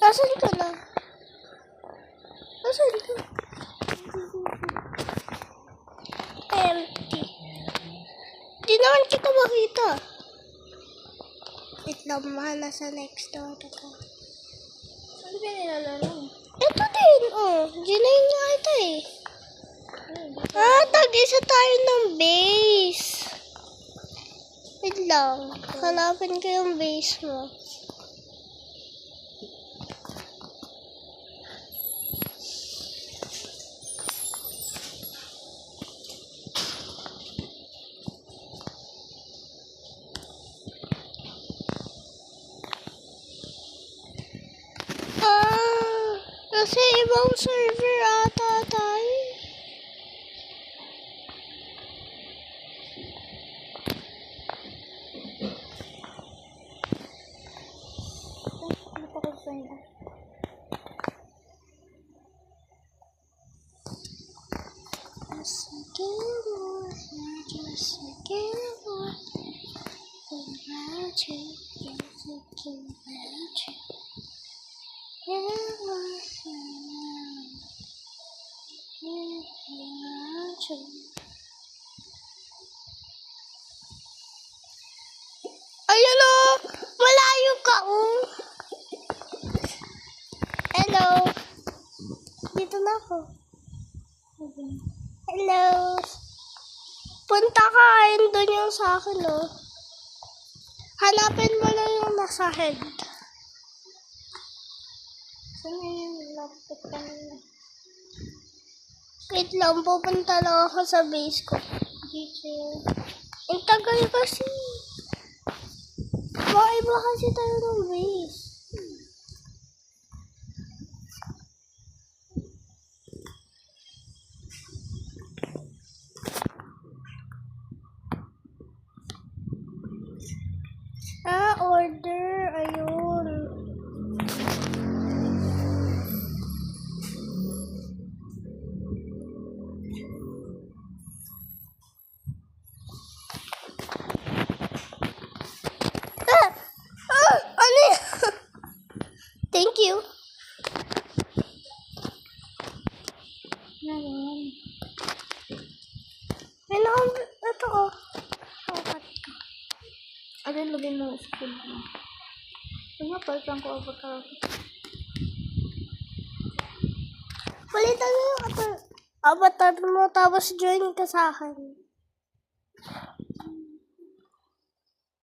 Nasaan ka na? Nasaan ka? Empty. Di naman kita makita. Wait lang, mahal na sa next door ko. Saan ba nilalaro? Ito din, oh. Ginayin nga ito eh. Tag-isa tayo ng base. Wait lang. Hanapin ko yung base mo. Kasi ibang server ata tayo. Ayun o! Malayo ka oh! Hello! Dito na ako. Hello! Punta ka, ayun doon yung sa akin oh. Hanapin mo lang yung nasa head. Saan yung laptop ka nila? Wait lang, pupunta lang ako sa base ko. Teacher. Ang tagal kasi. Iba kasi tayo ng base. Order. Ayun. Ano yan? Thank you. Naman. Ito oh. Alin, lagay mo sa food mo. Ito nga, palitan ko avatar. Palitan mo yung avatar mo tapos join ka sa akin.